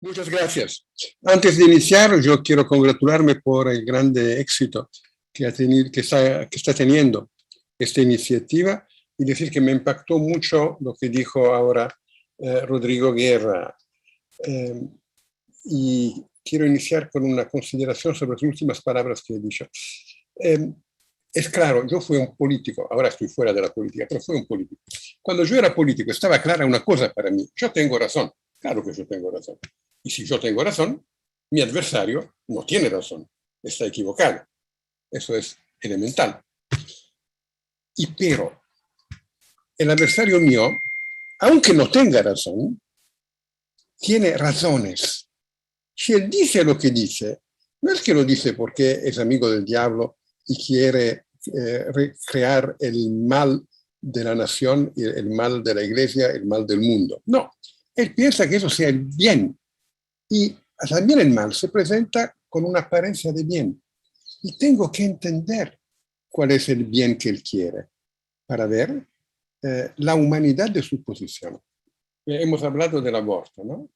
Muchas gracias. Antes de iniciar, yo quiero congratularme por el grande éxito que está teniendo esta iniciativa y decir que me impactó mucho lo que dijo ahora Rodrigo Guerra. Y quiero iniciar con una consideración sobre las últimas palabras que he dicho. Es claro, yo fui un político, ahora estoy fuera de la política, pero fui un político. Cuando yo era político estaba clara una cosa para mí: yo tengo razón, claro que yo tengo razón. Y si yo tengo razón, mi adversario no tiene razón, está equivocado. Eso es elemental. Pero el adversario mío, aunque no tenga razón, tiene razones. Si él dice lo que dice, no es que lo dice porque es amigo del diablo y quiere recrear el mal de la nación, el mal de la iglesia, el mal del mundo. No, él piensa que eso sea el bien. Y también el mal se presenta con una apariencia de bien. Y tengo que entender cuál es el bien que él quiere para ver la humanidad de su posición. Hemos hablado del aborto, ¿no?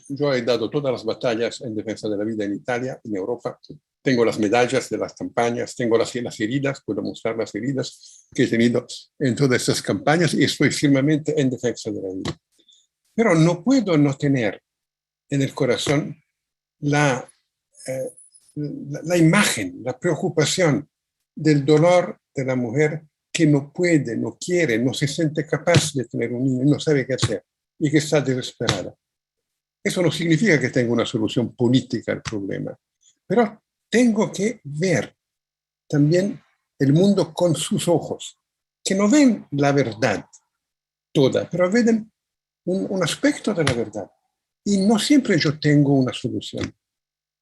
Yo he dado todas las batallas en defensa de la vida en Italia, en Europa. Tengo las medallas de las campañas, tengo las heridas, puedo mostrar las heridas que he tenido en todas estas campañas y estoy firmemente en defensa de la vida. Pero no puedo no tener en el corazón la imagen, la preocupación del dolor de la mujer que no puede, no quiere, no se siente capaz de tener un niño, no sabe qué hacer y que está desesperada. Eso no significa que tenga una solución política al problema, pero tengo que ver también el mundo con sus ojos, que no ven la verdad toda, pero ven un aspecto de la verdad. Y no siempre yo tengo una solución.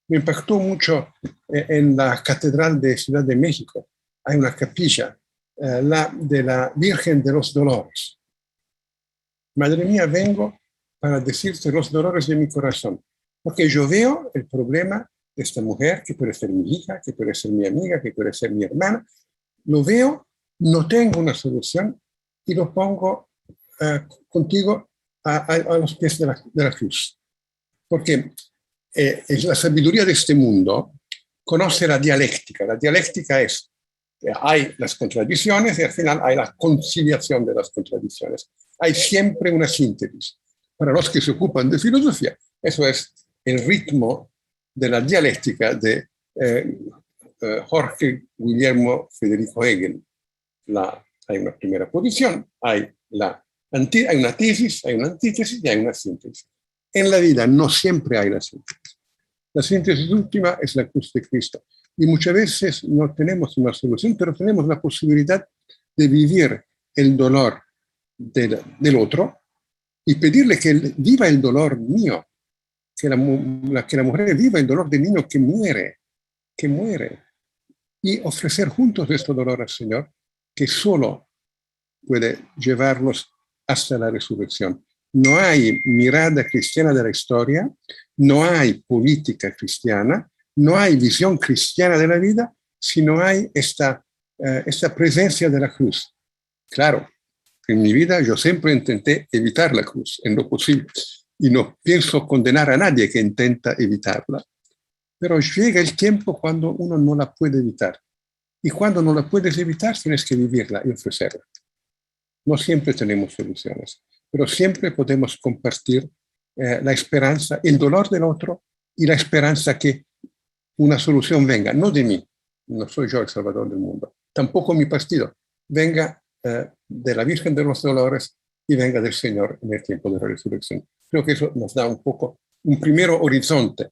Me impactó mucho en la Catedral de Ciudad de México. Hay una capilla, la de la Virgen de los Dolores. Madre mía, vengo para decirte los dolores de mi corazón, porque yo veo el problema de esta mujer, que puede ser mi hija, que puede ser mi amiga, que puede ser mi hermana. Lo veo, no tengo una solución y lo pongo contigo a los pies de la cruz. Porque la sabiduría de este mundo conoce la dialéctica. La dialéctica es que hay las contradicciones y al final hay la conciliación de las contradicciones. Hay siempre una síntesis. Para los que se ocupan de filosofía, eso es el ritmo de la dialéctica de Jorge Guillermo Federico Hegel. Hay una primera posición, hay una tesis, hay una antítesis y hay una síntesis. En la vida no siempre hay la síntesis. La síntesis última es la cruz de Cristo. Y muchas veces no tenemos una solución, pero tenemos la posibilidad de vivir el dolor del otro y pedirle que él viva el dolor mío, que la mujer viva el dolor del niño que muere, y ofrecer juntos este dolor al Señor, que solo puede llevarnos hasta la resurrección. No hay mirada cristiana de la historia, no hay política cristiana, no hay visión cristiana de la vida, si no hay esta presencia de la cruz. Claro, en mi vida yo siempre intenté evitar la cruz en lo posible y no pienso condenar a nadie que intenta evitarla. Pero llega el tiempo cuando uno no la puede evitar. Y cuando no la puedes evitar, tienes que vivirla y ofrecerla. No siempre tenemos soluciones, pero siempre podemos compartir la esperanza, el dolor del otro y la esperanza que una solución venga, no de mí, no soy yo el salvador del mundo, tampoco mi partido, venga de la Virgen de los Dolores y venga del Señor en el tiempo de la resurrección. Creo que eso nos da un poco un primer horizonte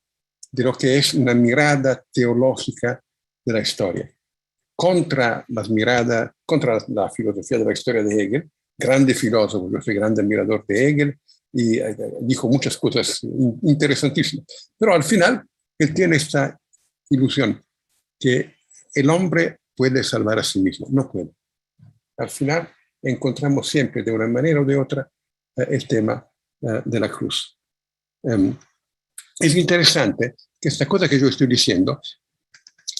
de lo que es una mirada teológica de la historia. Contra la filosofía de la historia de Hegel, grande filósofo, yo soy grande admirador de Hegel y dijo muchas cosas interesantísimas, pero al final él tiene esta ilusión que el hombre puede salvar a sí mismo, no puede. Al final encontramos siempre de una manera o de otra el tema de la cruz. Es interesante que esta cosa que yo estoy diciendo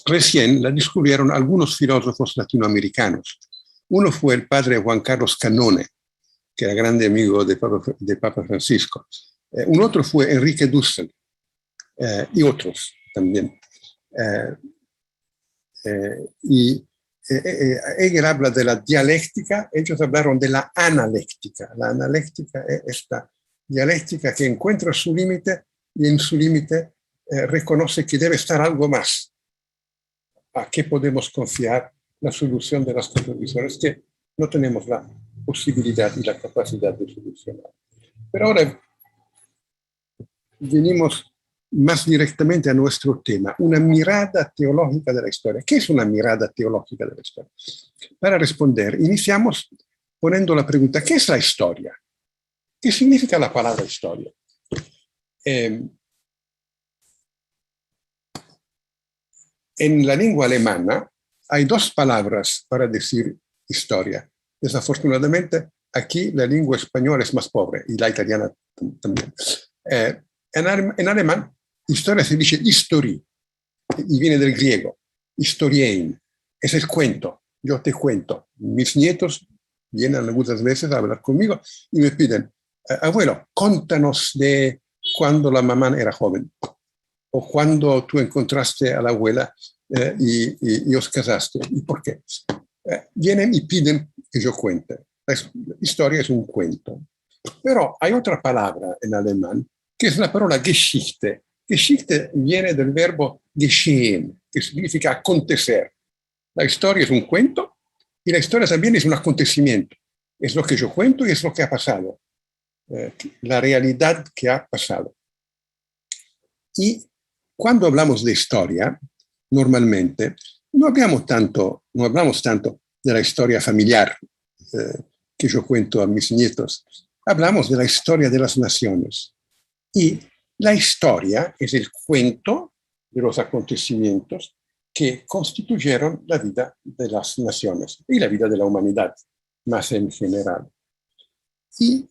recién la descubrieron algunos filósofos latinoamericanos. Uno fue el padre Juan Carlos Canone, que era grande amigo de Papa Francisco. Un otro fue Enrique Dussel y otros también. Y Hegel habla de la dialéctica, ellos hablaron de la analéctica. La analéctica es esta dialéctica que encuentra su límite y en su límite reconoce que debe estar algo más. ¿A qué podemos confiar la solución de las contradicciones que no tenemos la posibilidad y la capacidad de solucionar? Pero ahora venimos más directamente a nuestro tema, una mirada teológica de la historia. ¿Qué es una mirada teológica de la historia? Para responder, iniciamos poniendo la pregunta, ¿qué es la historia? ¿Qué significa la palabra historia? En la lengua alemana hay dos palabras para decir historia. Desafortunadamente, aquí la lengua española es más pobre y la italiana también. En alemán, historia se dice Historie y viene del griego, historiein, es el cuento, yo te cuento. Mis nietos vienen algunas veces a hablar conmigo y me piden, abuelo, contanos de cuando la mamá era joven o cuando tú encontraste a la abuela y os casaste. ¿Y por qué? Vienen y piden que yo cuente. La historia es un cuento. Pero hay otra palabra en alemán que es la palabra Geschichte. Geschichte viene del verbo geschehen, que significa acontecer. La historia es un cuento y la historia también es un acontecimiento. Es lo que yo cuento y es lo que ha pasado. La realidad que ha pasado. Y cuando hablamos de historia, normalmente no hablamos tanto de la historia familiar que yo cuento a mis nietos. Hablamos de la historia de las naciones. Y la historia es el cuento de los acontecimientos que constituyeron la vida de las naciones y la vida de la humanidad, más en general. Y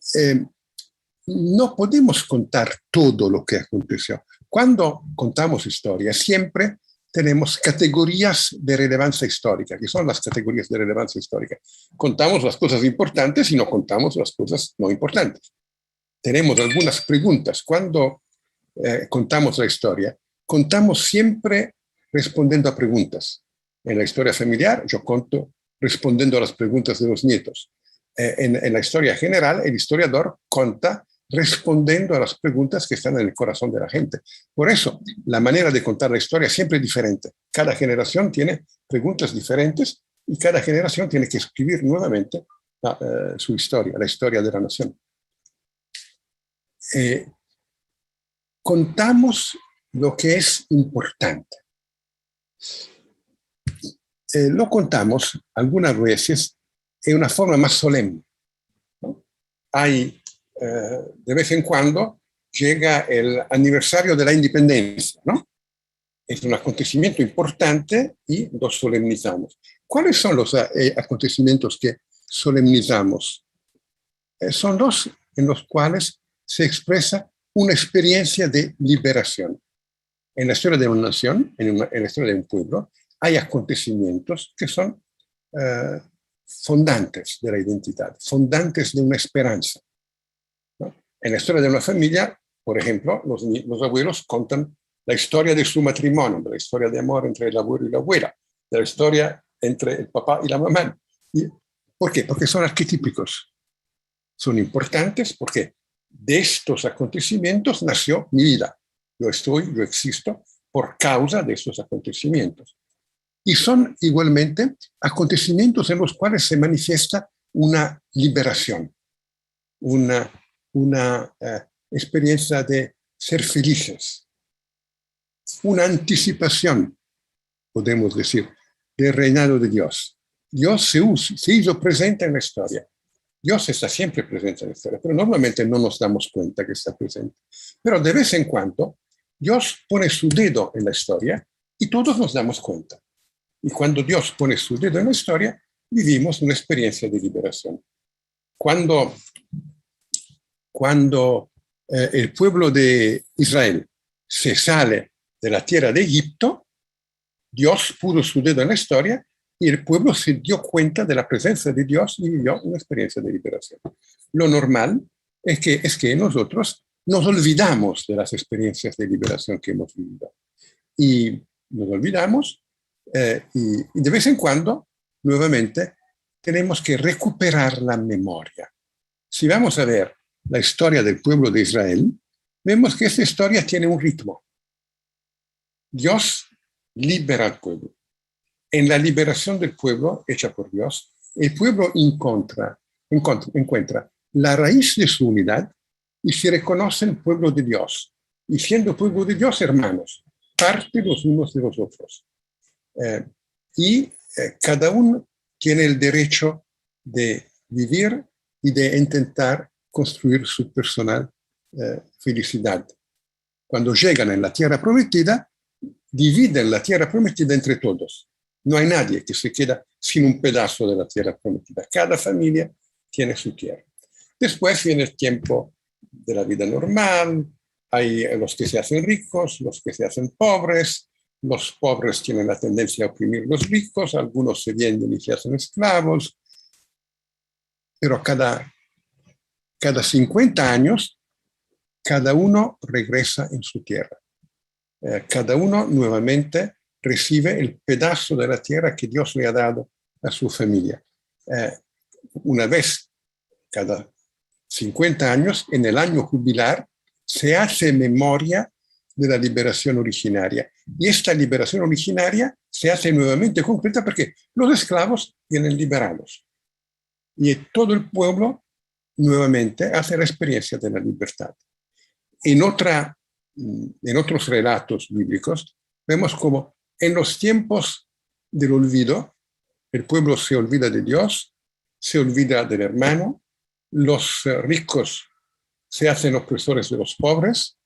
no podemos contar todo lo que aconteció. Cuando contamos historia, siempre tenemos categorías de relevancia histórica, que son las categorías de relevancia histórica. Contamos las cosas importantes y no contamos las cosas no importantes. Tenemos algunas preguntas. Cuando contamos la historia, contamos siempre respondiendo a preguntas. En la historia familiar, yo conto respondiendo a las preguntas de los nietos. En la historia general, el historiador cuenta respondiendo a las preguntas que están en el corazón de la gente. Por eso, la manera de contar la historia es siempre diferente. Cada generación tiene preguntas diferentes y cada generación tiene que escribir nuevamente su historia, la historia de la nación. Contamos lo que es importante. Lo contamos algunas veces en una forma más solemne, ¿no? De vez en cuando llega el aniversario de la independencia, ¿no? Es un acontecimiento importante y lo solemnizamos. ¿Cuáles son los acontecimientos que solemnizamos? Son los en los cuales se expresa una experiencia de liberación. En la historia de una nación, en la historia de un pueblo, hay acontecimientos que son fondantes de la identidad, fondantes de una esperanza, ¿no? En la historia de una familia, por ejemplo, los abuelos cuentan la historia de su matrimonio, de la historia de amor entre el abuelo y la abuela, de la historia entre el papá y la mamá. ¿Por qué? Porque son arquetípicos. Son importantes porque de estos acontecimientos nació mi vida. Yo existo por causa de estos acontecimientos. Y son igualmente acontecimientos en los cuales se manifiesta una liberación, una experiencia de ser felices, una anticipación, podemos decir, del reinado de Dios. Dios se hizo presente en la historia. Dios está siempre presente en la historia, pero normalmente no nos damos cuenta que está presente. Pero de vez en cuando, Dios pone su dedo en la historia y todos nos damos cuenta. Y cuando Dios pone su dedo en la historia, vivimos una experiencia de liberación. Cuando el pueblo de Israel se sale de la tierra de Egipto, Dios puso su dedo en la historia y el pueblo se dio cuenta de la presencia de Dios y vivió una experiencia de liberación. Lo normal es que nosotros nos olvidamos de las experiencias de liberación que hemos vivido. Y nos olvidamos y de vez en cuando, nuevamente, tenemos que recuperar la memoria. Si vamos a ver la historia del pueblo de Israel, vemos que esta historia tiene un ritmo. Dios libera al pueblo. En la liberación del pueblo, hecha por Dios, el pueblo encuentra la raíz de su unidad y se reconoce el pueblo de Dios. Y siendo pueblo de Dios, hermanos, parte los unos de los otros. Cada uno tiene el derecho de vivir y de intentar construir su personal felicidad. Cuando llegan en la tierra prometida, dividen la tierra prometida entre todos. No hay nadie que se queda sin un pedazo de la tierra prometida. Cada familia tiene su tierra. Después viene el tiempo de la vida normal. Hay los que se hacen ricos, los que se hacen pobres. Los pobres tienen la tendencia a oprimir a los ricos. Algunos se venden y se hacen esclavos. Pero cada 50 años, cada uno regresa en su tierra. Cada uno nuevamente recibe el pedazo de la tierra que Dios le ha dado a su familia. Una vez cada 50 años, en el año jubilar, se hace memoria de la liberación originaria. Y esta liberación originaria se hace nuevamente concreta porque los esclavos vienen liberados. Y todo el pueblo nuevamente hace la experiencia de la libertad. En otros relatos bíblicos, vemos como en los tiempos del olvido, el pueblo se olvida de Dios, se olvida del hermano, los ricos se hacen opresores de los pobres.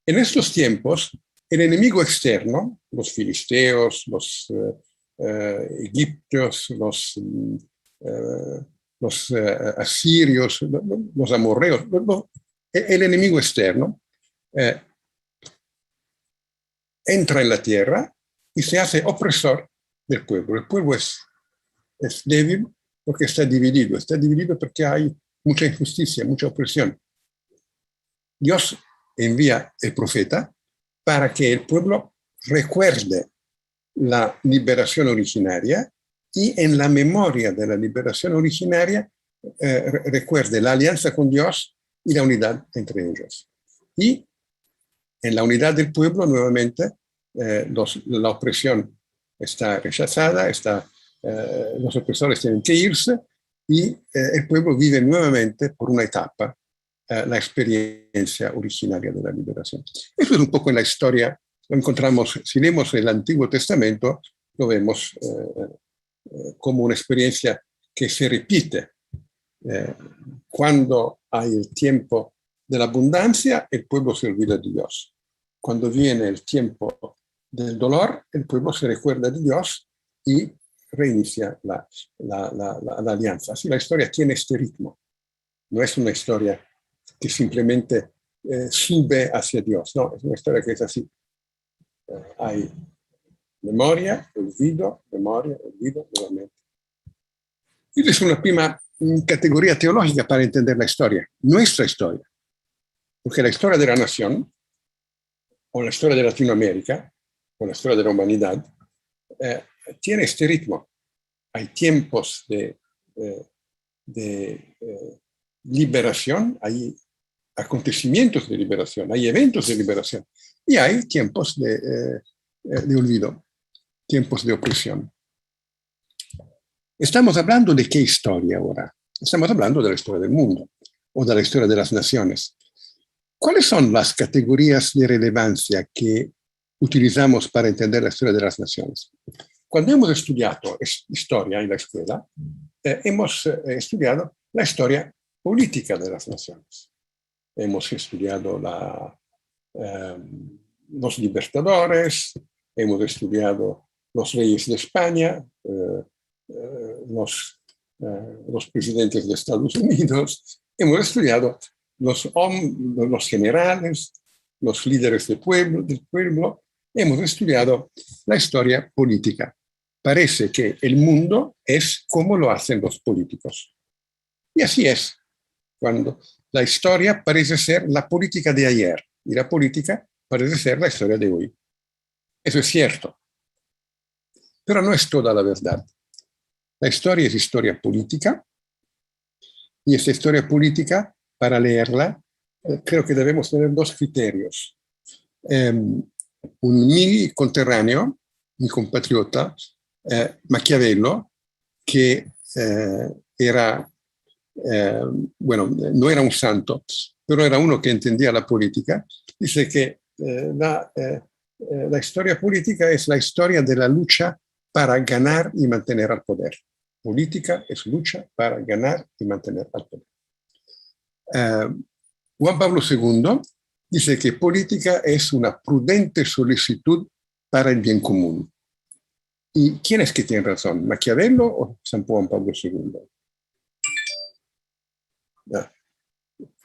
En estos tiempos, el enemigo externo, los filisteos, los egipcios, los asirios, los amorreos, el enemigo externo entra en la tierra y se hace opresor del pueblo. El pueblo es débil porque está dividido porque hay mucha injusticia, mucha opresión. Dios envía el profeta para que el pueblo recuerde la liberación originaria y en la memoria de la liberación originaria recuerde la alianza con Dios y la unidad entre ellos. Y en la unidad del pueblo, nuevamente, la opresión está rechazada, los opresores tienen que irse y el pueblo vive nuevamente por una etapa la experiencia originaria de la liberación. Eso es un poco en la historia, lo encontramos, si leemos el Antiguo Testamento, lo vemos como una experiencia que se repite. Cuando hay el tiempo de la abundancia, el pueblo se olvida de Dios. Cuando viene el tiempo del dolor, el pueblo se recuerda de Dios y reinicia la alianza. Así la historia tiene este ritmo. No es una historia que simplemente sube hacia Dios. No, es una historia que es así. Hay memoria, olvido, nuevamente. Y es una prima categoría teológica para entender la historia, nuestra historia. Porque la historia de la nación, o la historia de Latinoamérica, o la historia de la humanidad, tiene este ritmo. Hay tiempos de liberación, hay acontecimientos de liberación, hay eventos de liberación, y hay tiempos de olvido, tiempos de opresión. Estamos hablando de qué historia ahora? Estamos hablando de la historia del mundo o de la historia de las naciones. ¿Cuáles son las categorías de relevancia que utilizamos para entender la historia de las naciones? Cuando hemos estudiado historia en la escuela, hemos estudiado la historia política de las naciones. Hemos estudiado los libertadores, hemos estudiado los reyes de España, los presidentes de Estados Unidos, hemos estudiado los generales, los líderes del pueblo, hemos estudiado la historia política. Parece que el mundo es como lo hacen los políticos. Y así es. Cuando la historia parece ser la política de ayer y la política parece ser la historia de hoy. Eso es cierto, pero no es toda la verdad. La historia es historia política y esta historia política, para leerla, creo que debemos tener dos criterios. Mi conterráneo, mi compatriota, Maquiavelo, que era, bueno, no era un santo, pero era uno que entendía la política, dice que la historia política es la historia de la lucha para ganar y mantener al poder. Política es lucha para ganar y mantener al poder. Juan Pablo II dice que política es una prudente solicitud para el bien común. ¿Y quién es que tiene razón? ¿Maquiavelo o San Juan Pablo II?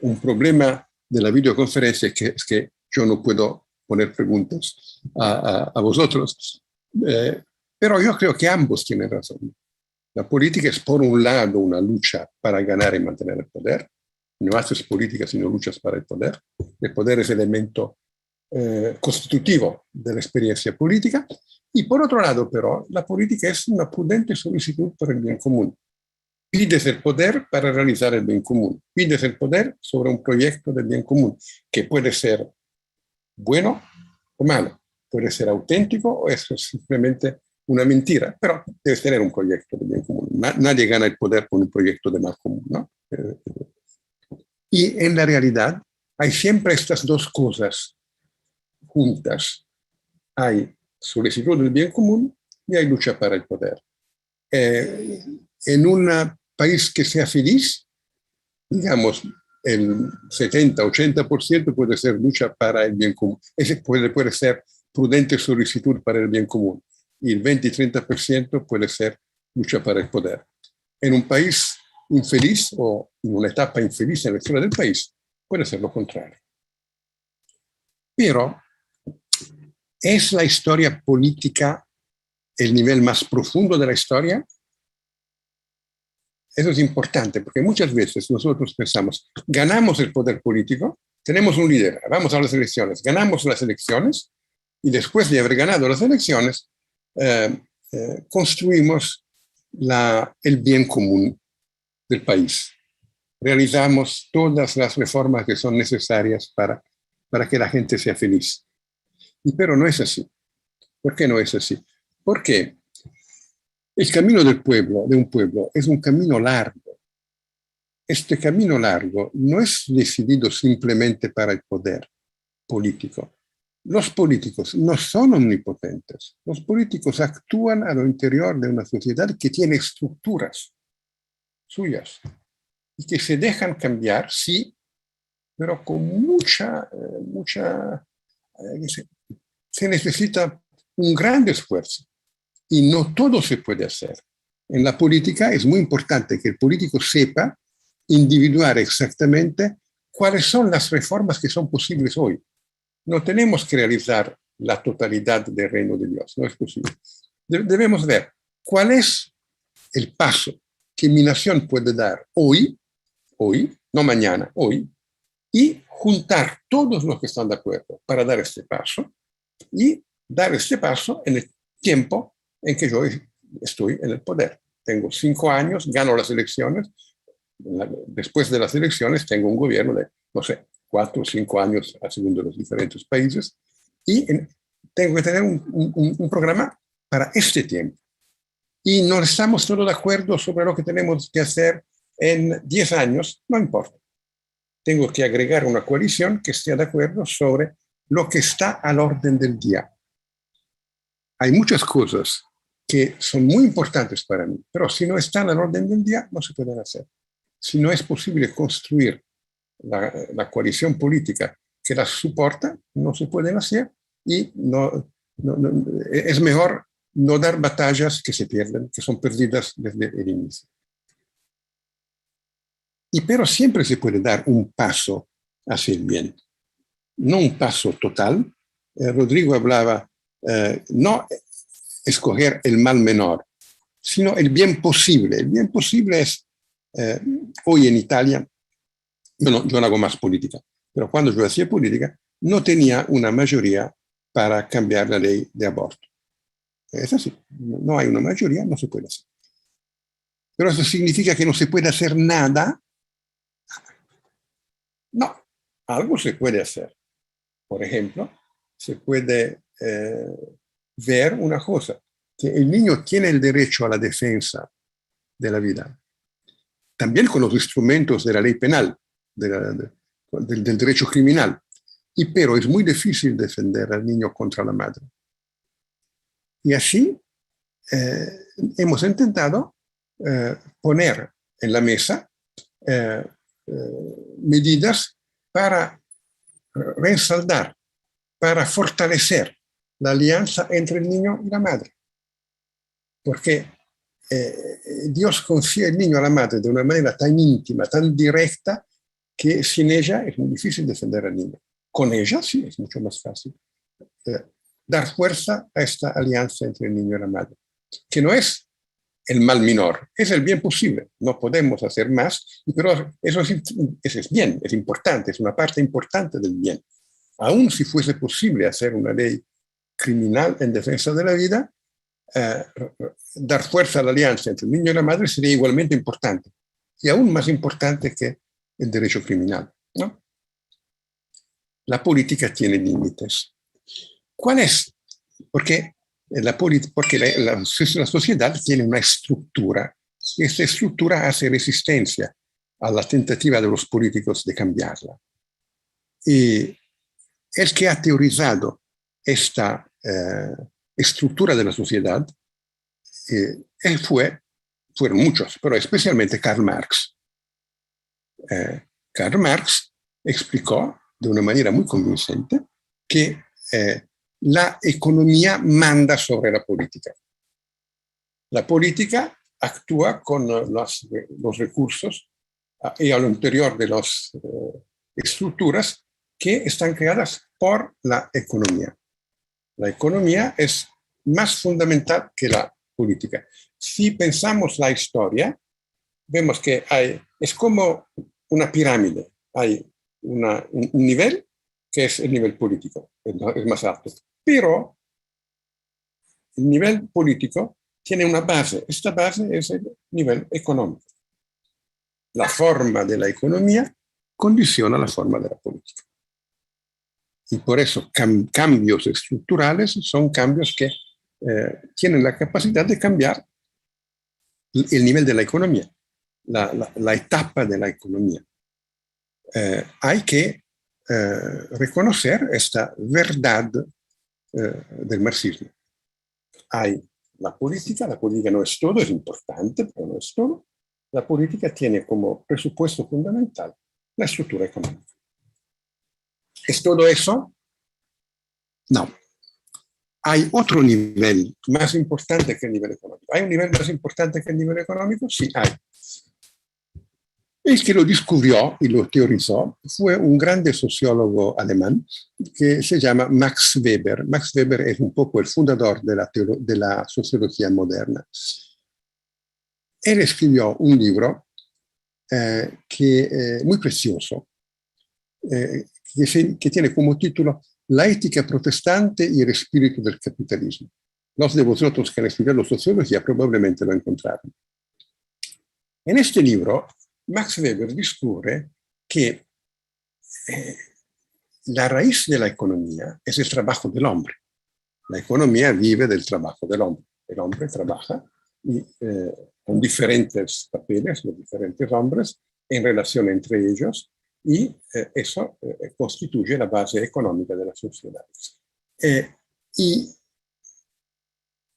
Un problema de la videoconferencia es que yo no puedo poner preguntas a vosotros, pero yo creo que ambos tienen razón. La política es, por un lado, una lucha para ganar y mantener el poder. No haces política si no luchas para el poder. El poder es elemento constitutivo de la experiencia política. Y por otro lado, pero, la política es una prudente solicitud por el bien común. Pides el poder para realizar el bien común. Pides el poder sobre un proyecto de bien común, que puede ser bueno o malo. Puede ser auténtico o es simplemente una mentira, pero debes tener un proyecto de bien común. Nadie gana el poder con un proyecto de mal común, ¿no? Y en la realidad hay siempre estas dos cosas juntas. Hay solicitud del bien común y hay lucha para el poder. En un país que sea feliz, digamos, el 70-80% puede ser lucha para el bien común. Ese puede ser prudente solicitud para el bien común. Y el 20-30% puede ser lucha para el poder. En un país infeliz o en una etapa infeliz en la historia del país, puede ser lo contrario. Pero, ¿es la historia política el nivel más profundo de la historia? Eso es importante, porque muchas veces nosotros pensamos, ganamos el poder político, tenemos un líder, vamos a las elecciones, ganamos las elecciones, y después de haber ganado las elecciones, construimos el bien común del país. Realizamos todas las reformas que son necesarias para que la gente sea feliz. Pero no es así. ¿Por qué no es así? Porque el camino del pueblo, de un pueblo, es un camino largo. Este camino largo no es decidido simplemente para el poder político. Los políticos no son omnipotentes. Los políticos actúan a lo interior de una sociedad que tiene estructuras suyas y que se dejan cambiar, sí, pero con mucha se necesita un gran esfuerzo y no todo se puede hacer. En la política es muy importante que el político sepa individuar exactamente cuáles son las reformas que son posibles hoy. No tenemos que realizar la totalidad del reino de Dios, no es posible. Debemos ver cuál es el paso que mi nación puede dar hoy, no mañana, hoy, y juntar todos los que están de acuerdo para dar este paso y dar este paso en el tiempo en que yo estoy en el poder. Tengo 5 años, gano las elecciones, después de las elecciones tengo un gobierno de, no sé, 4 o 5 años según de los diferentes países y tengo que tener un programa para este tiempo. Y no estamos todos de acuerdo sobre lo que tenemos que hacer en 10 años, no importa. Tengo que agregar una coalición que esté de acuerdo sobre lo que está al orden del día. Hay muchas cosas que son muy importantes para mí, pero si no están al orden del día, no se pueden hacer. Si no es posible construir la coalición política que las soporta, no se pueden hacer y es mejor no dar batallas que se pierden, que son perdidas desde el inicio. Pero siempre se puede dar un paso hacia el bien, no un paso total. Rodrigo hablaba, no escoger el mal menor, sino el bien posible. El bien posible es, hoy en Italia, yo no hago más política, pero cuando yo hacía política no tenía una mayoría para cambiar la ley de aborto. Es así, no hay una mayoría, no se puede hacer. Pero eso significa que no se puede hacer nada. No, algo se puede hacer. Por ejemplo, se puede ver una cosa, que el niño tiene el derecho a la defensa de la vida, también con los instrumentos de la ley penal, del derecho criminal, pero es muy difícil defender al niño contra la madre. Y así hemos intentado poner en la mesa medidas para rensaldar, para fortalecer la alianza entre el niño y la madre. Porque Dios confía el niño a la madre de una manera tan íntima, tan directa, que sin ella es muy difícil defender al niño. Con ella sí, es mucho más fácil dar fuerza a esta alianza entre el niño y la madre, que no es el mal menor, es el bien posible. No podemos hacer más, pero eso es bien, es importante, es una parte importante del bien. Aún si fuese posible hacer una ley criminal en defensa de la vida, dar fuerza a la alianza entre el niño y la madre sería igualmente importante, y aún más importante que el derecho criminal, ¿no? La política tiene límites. ¿Cuál es? Porque la sociedad tiene una estructura, y esta estructura hace resistencia a la tentativa de los políticos de cambiarla. Y el que ha teorizado esta estructura de la sociedad fueron muchos, pero especialmente Karl Marx. Karl Marx explicó de una manera muy convincente que la economía manda sobre la política. La política actúa con los recursos y al interior de las estructuras que están creadas por la economía. La economía es más fundamental que la política. Si pensamos la historia, vemos que es como una pirámide. Hay un nivel que es el nivel político, es más alto. Pero el nivel político tiene una base. Esta base es el nivel económico. La forma de la economía condiciona la forma de la política. Y por eso cambios estructurales son cambios que tienen la capacidad de cambiar el nivel de la economía, la etapa de la economía. Hay que reconocer esta verdad del marxismo. Hay la política no es todo, es importante, pero no es todo. La política tiene como presupuesto fundamental la estructura económica. ¿Es todo eso? No. ¿Hay otro nivel más importante que el nivel económico? ¿Hay un nivel más importante que el nivel económico? Sí, hay. El que lo descubrió y lo teorizó fue un grande sociólogo alemán que se llama Max Weber. Max Weber es un poco el fundador de la sociología moderna. Él escribió un libro muy precioso, que tiene como título La ética protestante y el espíritu del capitalismo. Los de vosotros que han estudiado sociología probablemente lo encontraron. En este libro, Max Weber descubre que la raíz de la economía es el trabajo del hombre. La economía vive del trabajo del hombre. El hombre trabaja con diferentes papeles, los diferentes hombres, en relación entre ellos, y eso constituye la base económica de la sociedad.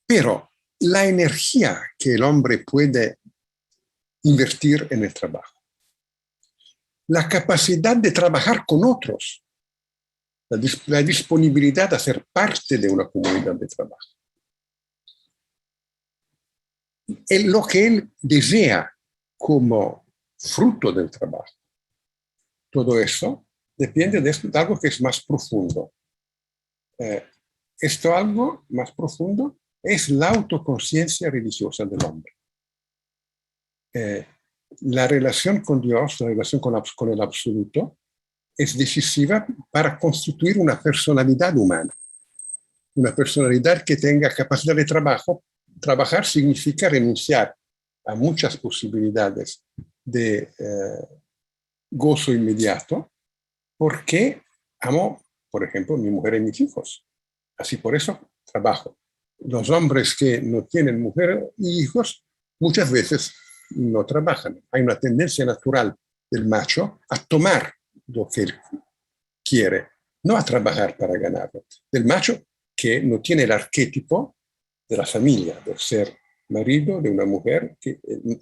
Pero la energía que el hombre puede invertir en el trabajo, la capacidad de trabajar con otros, la disponibilidad a ser parte de una comunidad de trabajo, lo que él desea como fruto del trabajo, todo eso depende de algo que es más profundo. Esto algo más profundo es la autoconciencia religiosa del hombre. la relación con Dios, la relación con el absoluto, es decisiva para constituir una personalidad humana, una personalidad que tenga capacidad de trabajo. Trabajar significa renunciar a muchas posibilidades de gozo inmediato, porque amo, por ejemplo, mi mujer y mis hijos. Así por eso trabajo. Los hombres que no tienen mujer y hijos muchas veces no trabajan. Hay una tendencia natural del macho a tomar lo que él quiere, no a trabajar para ganarlo. Del macho que no tiene el arquetipo de la familia, de ser marido de una mujer,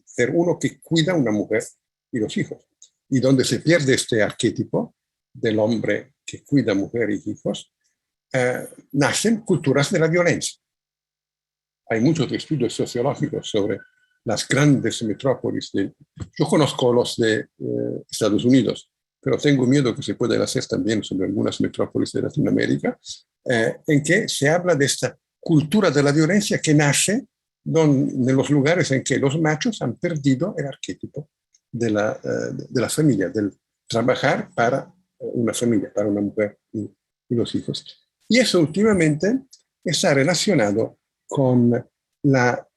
ser uno que cuida a una mujer y los hijos. Y donde se pierde este arquetipo del hombre que cuida a mujer y hijos, nacen culturas de la violencia. Hay muchos estudios sociológicos sobre las grandes metrópolis. Yo conozco los de Estados Unidos, pero tengo miedo que se puedan hacer también sobre algunas metrópolis de Latinoamérica, en que se habla de esta cultura de la violencia que nace en los lugares en que los machos han perdido el arquetipo de la familia, del trabajar para una familia, para una mujer y los hijos. Y eso últimamente está relacionado con la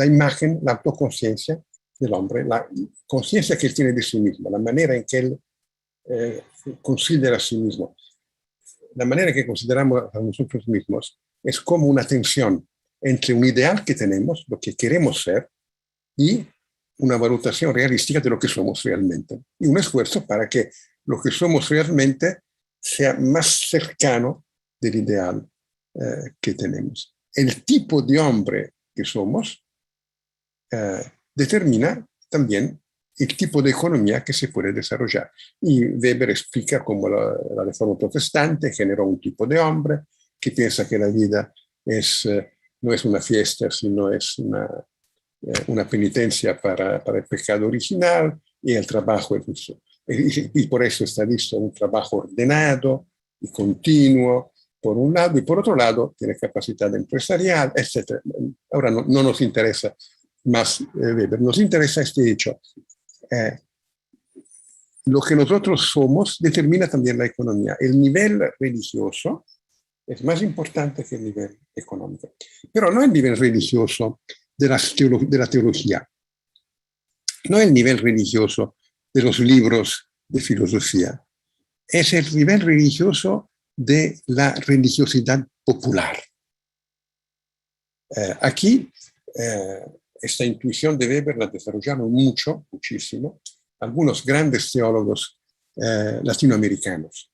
imagen, la autoconciencia del hombre, la conciencia que él tiene de sí mismo, la manera en que él considera a sí mismo. La manera que consideramos a nosotros mismos es como una tensión entre un ideal que tenemos, lo que queremos ser, y una valutación realística de lo que somos realmente. Y un esfuerzo para que lo que somos realmente sea más cercano del ideal que tenemos. El tipo de hombre que somos determina también el tipo de economía que se puede desarrollar. Y Weber explica cómo la reforma protestante generó un tipo de hombre que piensa que la vida no es una fiesta, sino es una penitencia para el pecado original, y el trabajo es eso. Y por eso está listo un trabajo ordenado y continuo, por un lado, y por otro lado tiene capacidad empresarial, etc. Ahora no nos interesa más Weber, nos interesa este hecho. Lo que nosotros somos determina también la economía. El nivel religioso es más importante que el nivel económico, pero no el nivel religioso de la teología, no el nivel religioso de los libros de filosofía, es el nivel religioso de la religiosidad popular. Aquí, esta intuición de Weber la desarrollaron muchísimo, algunos grandes teólogos latinoamericanos.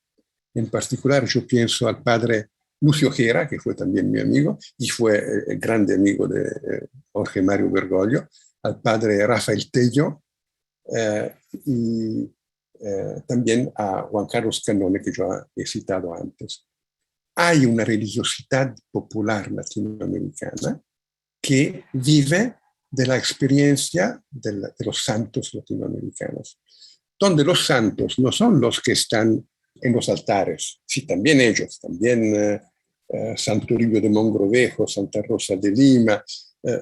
En particular, yo pienso al padre Lucio Gera, que fue también mi amigo y fue el grande amigo de Jorge Mario Bergoglio, al padre Rafael Tello y también a Juan Carlos Cannone, que yo he citado antes. Hay una religiosidad popular latinoamericana que vive de la experiencia de los santos latinoamericanos, donde los santos no son los que están en los altares, sí, también ellos, también Santo Toribio de Mogrovejo, Santa Rosa de Lima,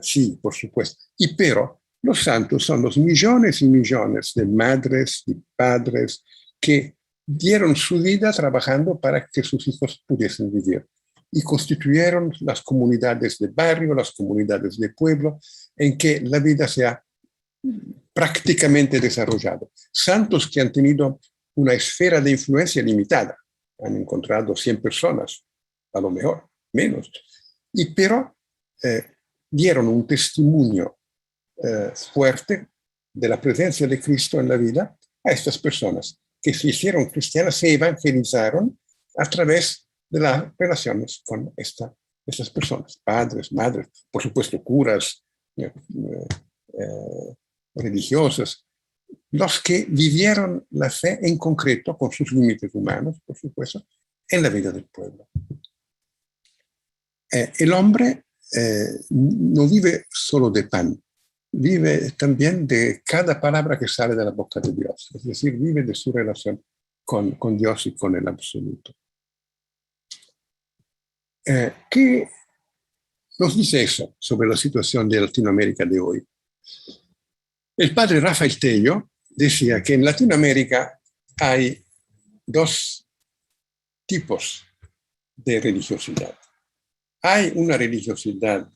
sí, por supuesto. Pero los santos son los millones y millones de madres y padres que dieron su vida trabajando para que sus hijos pudiesen vivir. Y constituyeron las comunidades de barrio, las comunidades de pueblo, en que la vida se ha prácticamente desarrollado. Santos que han tenido una esfera de influencia limitada, han encontrado 100 personas, a lo mejor, menos, pero dieron un testimonio fuerte de la presencia de Cristo en la vida a estas personas que se hicieron cristianas, se evangelizaron a través de las relaciones con estas personas, padres, madres, por supuesto curas, religiosas, los que vivieron la fe en concreto, con sus límites humanos, por supuesto, en la vida del pueblo. El hombre no vive solo de pan, vive también de cada palabra que sale de la boca de Dios, es decir, vive de su relación con Dios y con el absoluto. ¿Qué nos dice eso sobre la situación de Latinoamérica de hoy? El padre Rafael Tello decía que en Latinoamérica hay dos tipos de religiosidad. Hay una religiosidad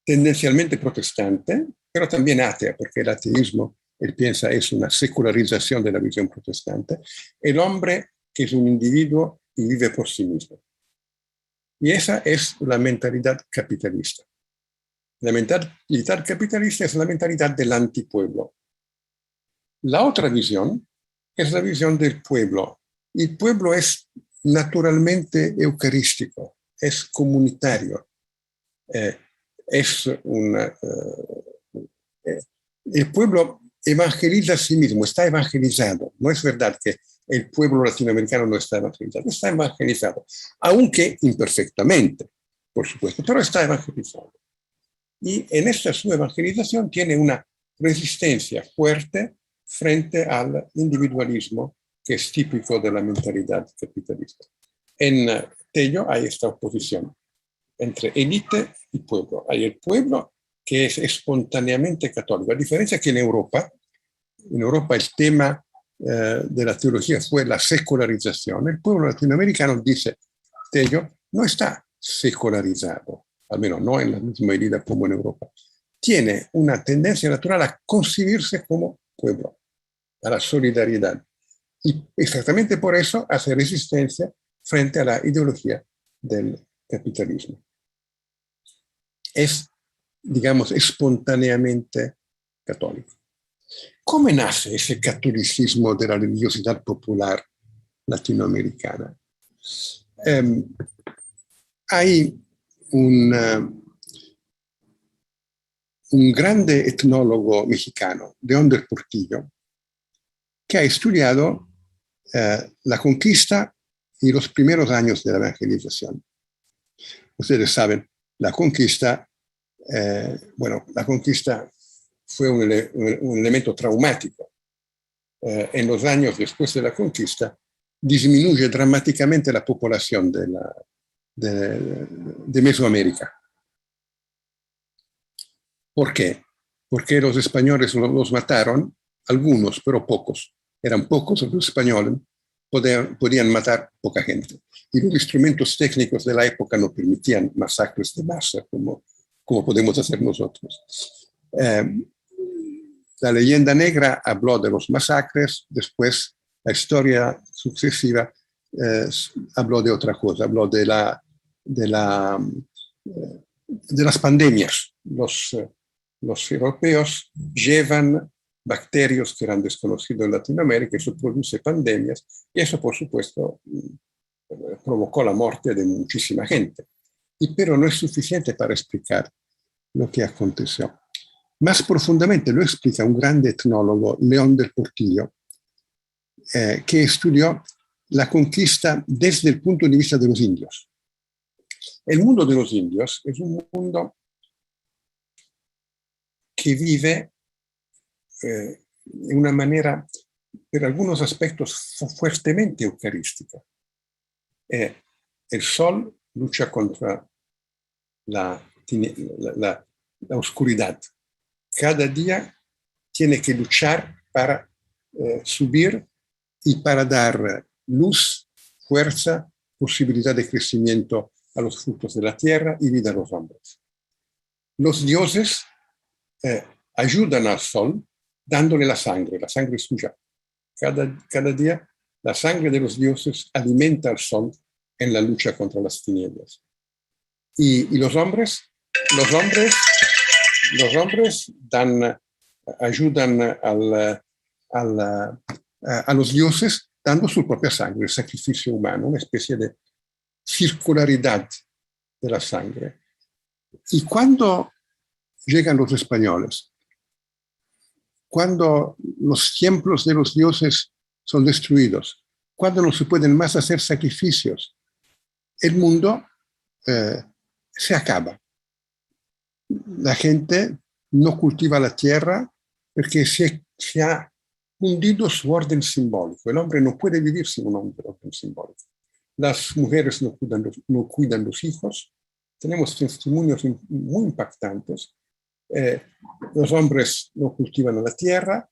tendencialmente protestante, pero también atea, porque el ateísmo, él piensa, es una secularización de la visión protestante. El hombre que es un individuo y vive por sí mismo. Y esa es la mentalidad capitalista. La mentalidad capitalista es la mentalidad del antipueblo. La otra visión es la visión del pueblo. El pueblo es naturalmente eucarístico, es comunitario, el pueblo evangeliza a sí mismo, está evangelizado. No es verdad que el pueblo latinoamericano no está evangelizado, aunque imperfectamente, por supuesto, pero está evangelizado. Y en esta su evangelización tiene una resistencia fuerte frente al individualismo que es típico de la mentalidad capitalista. En Tello hay esta oposición entre élite y pueblo. Hay el pueblo que es espontáneamente católico, a diferencia que en Europa el tema de la teología fue la secularización. El pueblo latinoamericano, dice Tello, no está secularizado, al menos no en la misma medida como en Europa. Tiene una tendencia natural a concebirse como pueblo, a la solidaridad. Y exactamente por eso hace resistencia frente a la ideología del capitalismo. Es, digamos, espontáneamente católico. ¿Cómo nace ese catolicismo de la religiosidad popular latinoamericana? Hay un grande etnólogo mexicano, León del Portillo, que ha estudiado la conquista y los primeros años de la evangelización. Ustedes saben, la conquista fue un elemento traumático. En los años después de la conquista, disminuye dramáticamente la población de Mesoamérica. ¿Por qué? Porque los españoles los mataron, algunos, pero pocos. Eran pocos los españoles, podían matar poca gente. Y los instrumentos técnicos de la época no permitían masacres de masa como podemos hacer nosotros. La leyenda negra habló de los masacres, después la historia sucesiva habló de otra cosa, habló de las pandemias. Los europeos llevan bacterias que eran desconocidas en Latinoamérica, eso produce pandemias, y eso, por supuesto, provocó la muerte de muchísima gente. Pero no es suficiente para explicar lo que aconteció. Más profundamente lo explica un grande etnólogo, León del Portillo, que estudió la conquista desde el punto de vista de los indios. El mundo de los indios es un mundo que vive de una manera, por algunos aspectos, fuertemente eucarística. El sol lucha contra la oscuridad. Cada día tiene que luchar para subir y para dar luz, fuerza, posibilidad de crecimiento a los frutos de la tierra y vida a los hombres. Los dioses ayudan al sol dándole la sangre suya. Cada día la sangre de los dioses alimenta al sol en la lucha contra las tinieblas. Y los hombres ayudan a los dioses dando su propia sangre, el sacrificio humano, una especie de circularidad de la sangre. Y cuando llegan los españoles, cuando los templos de los dioses son destruidos, cuando no se pueden más hacer sacrificios, el mundo se acaba. La gente no cultiva la tierra porque se ha hundido su orden simbólico. El hombre no puede vivir sin un orden simbólico. Las mujeres no cuidan los hijos. Tenemos testimonios muy impactantes los hombres no cultivan la tierra,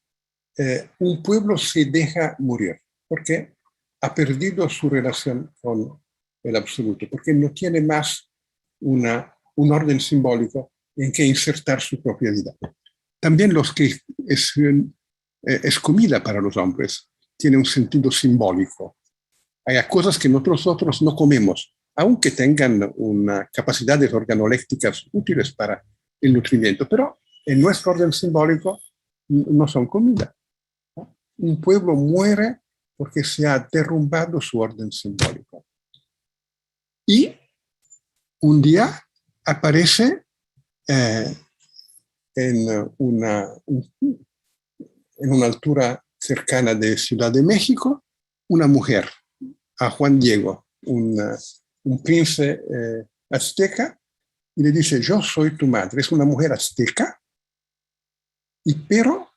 un pueblo se deja morir, porque ha perdido su relación con el absoluto, porque no tiene más un orden simbólico en que insertar su propia vida. También los que es comida para los hombres tiene un sentido simbólico. Hay cosas que nosotros no comemos, aunque tengan una capacidades organolépticas útiles para el nutrimiento, pero en nuestro orden simbólico no son comida. Un pueblo muere porque se ha derrumbado su orden simbólico. Y un día aparece en una altura cercana de Ciudad de México una mujer, a Juan Diego, un príncipe azteca, y le dice: yo soy tu madre. Es una mujer azteca, pero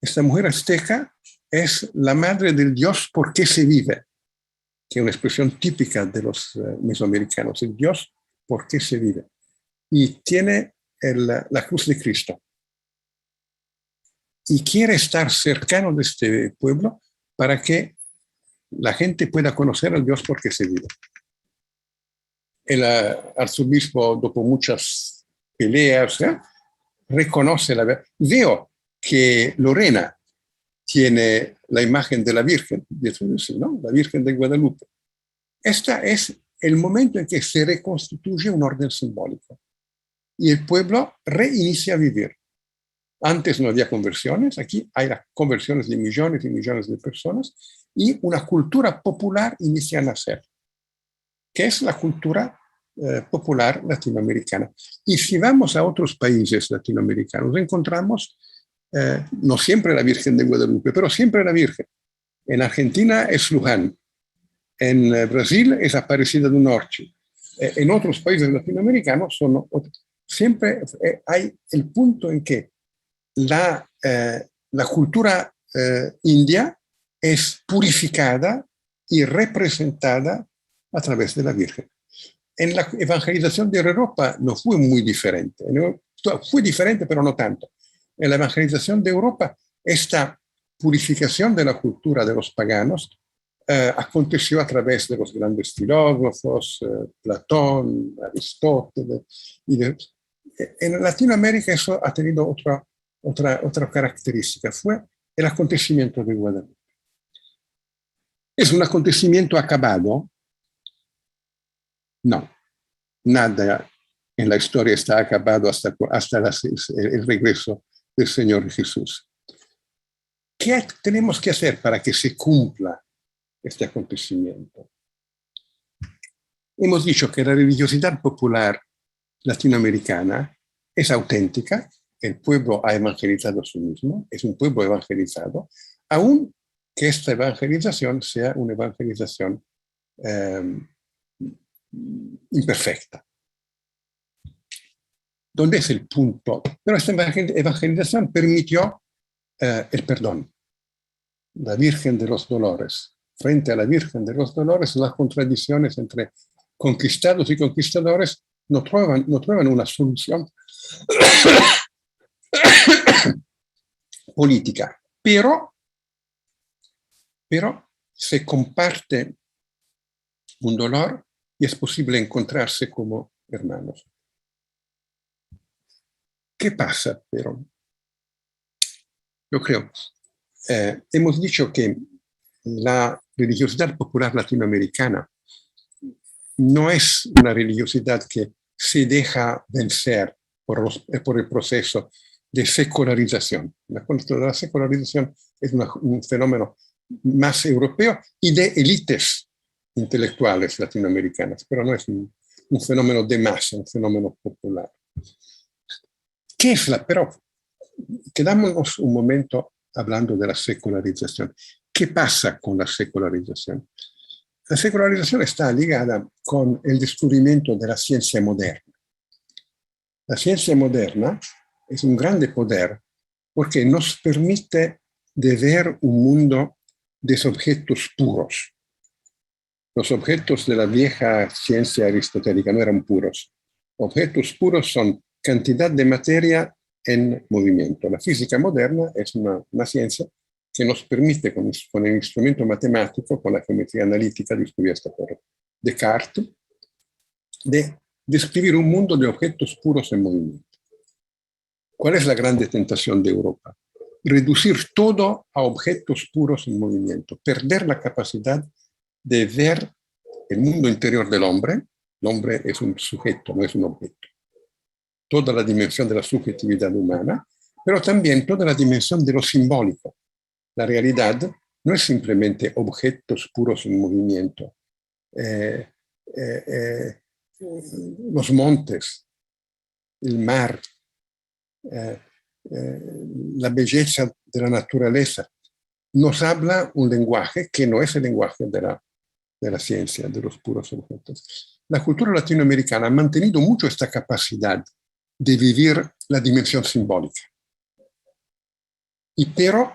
esta mujer azteca es la madre del Dios por qué se vive, que es una expresión típica de los mesoamericanos, el Dios por qué se vive. Y tiene la cruz de Cristo. Y quiere estar cercano de este pueblo para que la gente pueda conocer al Dios por qué se vive. El arzobispo, dopo muchas peleas, reconoce la verdad. Veo que Lorena tiene la imagen de la Virgen, ¿no? La Virgen de Guadalupe. Este es el momento en que se reconstituye un orden simbólico y el pueblo reinicia a vivir. Antes no había conversiones, aquí hay las conversiones de millones y millones de personas y una cultura popular inicia a nacer, que es la cultura popular latinoamericana. Y si vamos a otros países latinoamericanos, encontramos no siempre la Virgen de Guadalupe, pero siempre la Virgen. En Argentina es Luján, en Brasil es Aparecida do Norte, en otros países latinoamericanos son otros. Siempre hay el punto en que la cultura india es purificada y representada a través de la Virgen. En la evangelización de Europa no fue muy diferente. Fue diferente, pero no tanto. En la evangelización de Europa, esta purificación de la cultura de los paganos aconteció a través de los grandes filósofos, Platón, Aristóteles. En Latinoamérica eso ha tenido otra característica, fue el acontecimiento de Guadalupe. ¿Es un acontecimiento acabado? No, nada en la historia está acabado hasta el regreso del Señor Jesús. ¿Qué tenemos que hacer para que se cumpla este acontecimiento? Hemos dicho que la religiosidad popular latinoamericana es auténtica, el pueblo ha evangelizado a sí mismo, es un pueblo evangelizado, aun que esta evangelización sea una evangelización imperfecta. ¿Dónde es el punto? Pero esta evangelización permitió el perdón. La Virgen de los Dolores. Frente a la Virgen de los Dolores, las contradicciones entre conquistados y conquistadores no trovan una solución política, pero se comparte un dolor y es posible encontrarse como hermanos. ¿Qué pasa, pero? Yo creo, hemos dicho que la religiosidad popular latinoamericana no es una religiosidad que se deja vencer por el proceso de secularización. La secularización es un fenómeno más europeo y de élites intelectuales latinoamericanas, pero no es un fenómeno de masa, un fenómeno popular. ¿Qué es pero quedámonos un momento hablando de la secularización. ¿Qué pasa con la secularización? La secularización está ligada con el descubrimiento de la ciencia moderna. La ciencia moderna es un grande poder porque nos permite de ver un mundo de objetos puros. Los objetos de la vieja ciencia aristotélica no eran puros. Objetos puros son cantidad de materia en movimiento. La física moderna es una ciencia que nos permite, con el instrumento matemático, con la geometría analítica descubierta por Descartes, de describir un mundo de objetos puros en movimiento. ¿Cuál es la grande tentación de Europa? Reducir todo a objetos puros en movimiento, perder la capacidad de ver el mundo interior del hombre. El hombre es un sujeto, no es un objeto. Toda la dimensión de la subjetividad humana, pero también toda la dimensión de lo simbólico. La realidad no es simplemente objetos puros en movimiento. Los montes, el mar, la belleza de la naturaleza, nos habla un lenguaje que no es el lenguaje de la ciencia, de los puros objetos. La cultura latinoamericana ha mantenido mucho esta capacidad de vivir la dimensión simbólica. Pero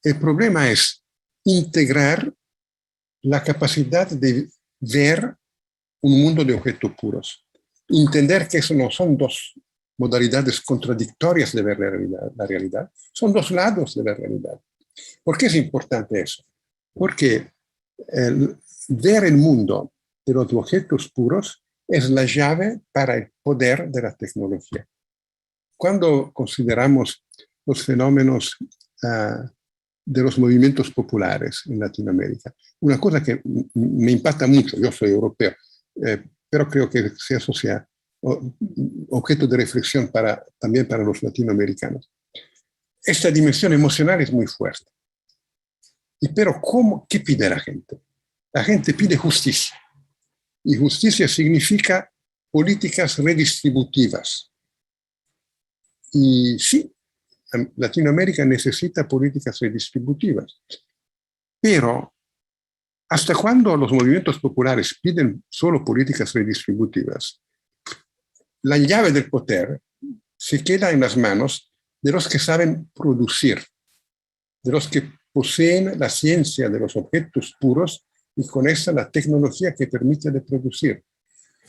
el problema es integrar la capacidad de ver un mundo de objetos puros. Entender que eso no son dos modalidades contradictorias de ver la realidad, son dos lados de la realidad. ¿Por qué es importante eso? Porque ver el mundo de los objetos puros es la llave para el poder de la tecnología. Cuando consideramos los fenómenos de los movimientos populares en Latinoamérica, una cosa que me impacta mucho, yo soy europeo, pero creo que eso sea objeto de reflexión también para los latinoamericanos. Esta dimensión emocional es muy fuerte. Pero ¿qué pide la gente? La gente pide justicia. Y justicia significa políticas redistributivas. Y sí, Latinoamérica necesita políticas redistributivas. Pero, ¿hasta cuándo los movimientos populares piden solo políticas redistributivas? La llave del poder se queda en las manos de los que saben producir, de los que poseen la ciencia de los objetos puros y con esa la tecnología que permite de producir.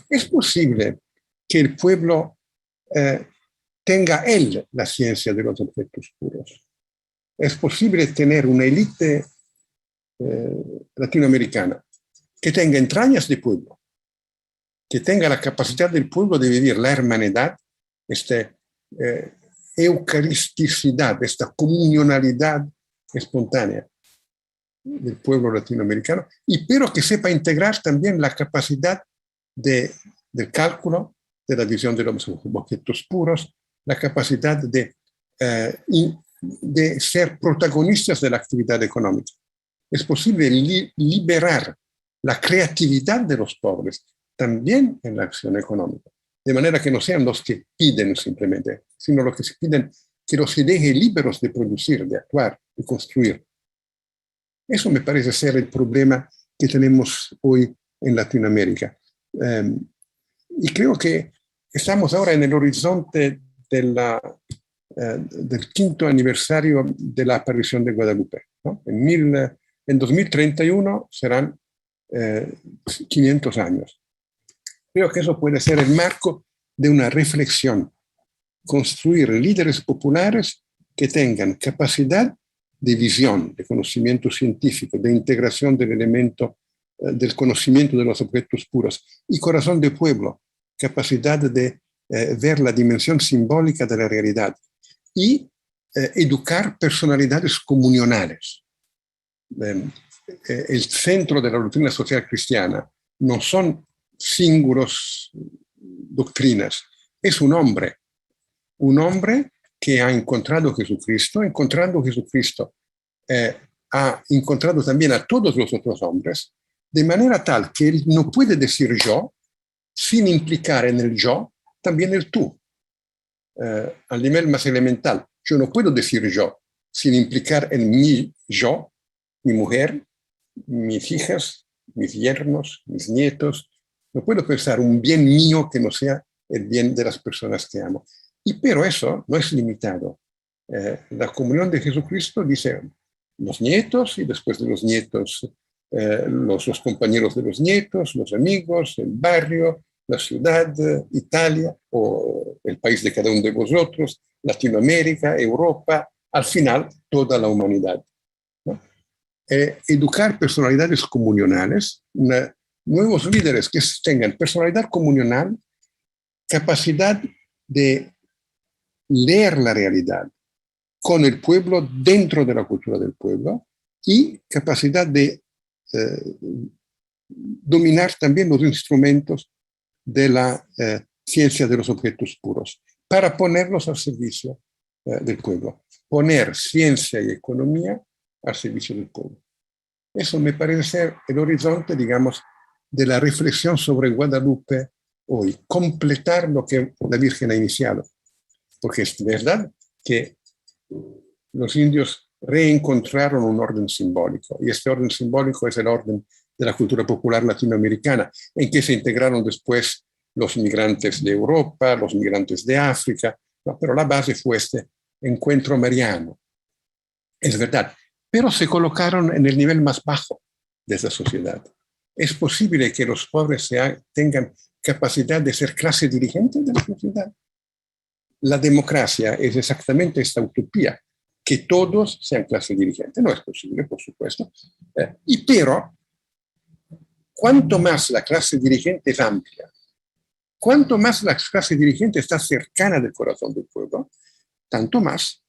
Es posible que el pueblo tenga él la ciencia de los objetos puros. Es posible tener una élite latinoamericana que tenga entrañas de pueblo, que tenga la capacidad del pueblo de vivir la hermandad, esta eucaristicidad, esta comunionalidad espontánea del pueblo latinoamericano, pero que sepa integrar también la capacidad del cálculo, de la visión de los objetos puros, la capacidad de ser protagonistas de la actividad económica. Es posible liberar la creatividad de los pobres también en la acción económica, de manera que no sean los que piden simplemente, sino los que se piden que los se deje libres de producir, de actuar, de construir. Eso me parece ser el problema que tenemos hoy en Latinoamérica. Y creo que estamos ahora en el horizonte del 5º aniversario de la aparición de Guadalupe, ¿no? En 2031 serán 500 años. Creo que eso puede ser el marco de una reflexión, construir líderes populares que tengan capacidad de visión, de conocimiento científico, de integración del elemento del conocimiento de los objetos puros, y corazón de pueblo, capacidad de ver la dimensión simbólica de la realidad y educar personalidades comunionales. El centro de la doctrina social cristiana no son singulos doctrinas, es un hombre que ha encontrado Jesucristo, encontrando Jesucristo, ha encontrado también a todos los otros hombres, de manera tal que él no puede decir yo sin implicar en el yo también el tú. Al nivel más elemental, yo no puedo decir yo sin implicar en mi yo, mi mujer, mis hijas, mis yernos, mis nietos. No puedo pensar un bien mío que no sea el bien de las personas que amo. Pero eso no es limitado. La comunión de Jesucristo dice los nietos, y después de los nietos los compañeros de los nietos, los amigos, el barrio, la ciudad, Italia o el país de cada uno de vosotros, Latinoamérica, Europa, al final toda la humanidad, ¿no? Educar personalidades comunionales, nuevos líderes que tengan personalidad comunional, capacidad de leer la realidad con el pueblo dentro de la cultura del pueblo y capacidad de dominar también los instrumentos de la ciencia de los objetos puros para ponerlos al servicio del pueblo. Poner ciencia y economía al servicio del pueblo. Eso me parece ser el horizonte, digamos, de la reflexión sobre Guadalupe hoy. Completar lo que la Virgen ha iniciado. Porque es verdad que los indios reencontraron un orden simbólico, y este orden simbólico es el orden de la cultura popular latinoamericana, en que se integraron después los migrantes de Europa, los migrantes de África, no, pero la base fue este encuentro mariano. Es verdad, pero se colocaron en el nivel más bajo de esa sociedad. ¿Es posible que los pobres tengan capacidad de ser clase dirigente de la sociedad? La democracia es exactamente esta utopía, que todos sean clase dirigente. No es posible, por supuesto. Pero, cuanto más la clase dirigente es amplia, cuanto más la clase dirigente está cercana del corazón del pueblo, tanto más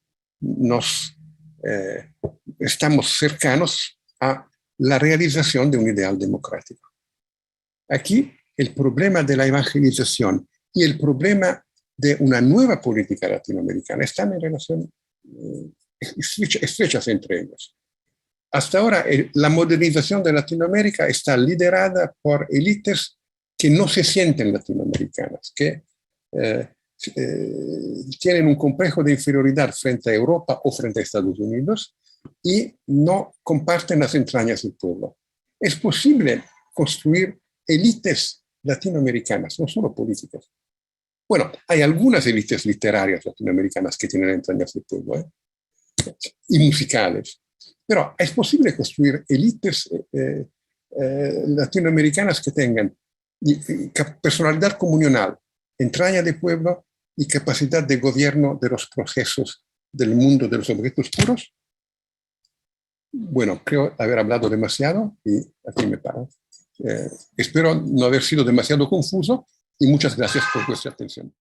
estamos cercanos a la realización de un ideal democrático. Aquí el problema de la evangelización y el problema de una nueva política latinoamericana están en relación estrechas entre ellos. Hasta ahora, la modernización de Latinoamérica está liderada por élites que no se sienten latinoamericanas, que tienen un complejo de inferioridad frente a Europa o frente a Estados Unidos y no comparten las entrañas del pueblo. Es posible construir élites latinoamericanas, no solo políticas. Bueno, hay algunas élites literarias latinoamericanas que tienen entrañas del pueblo, y musicales, pero es posible construir élites latinoamericanas que tengan personalidad comunional, entraña de pueblo y capacidad de gobierno de los procesos del mundo de los objetos puros. Bueno, creo haber hablado demasiado y aquí me paro. Espero no haber sido demasiado confuso y muchas gracias por vuestra atención.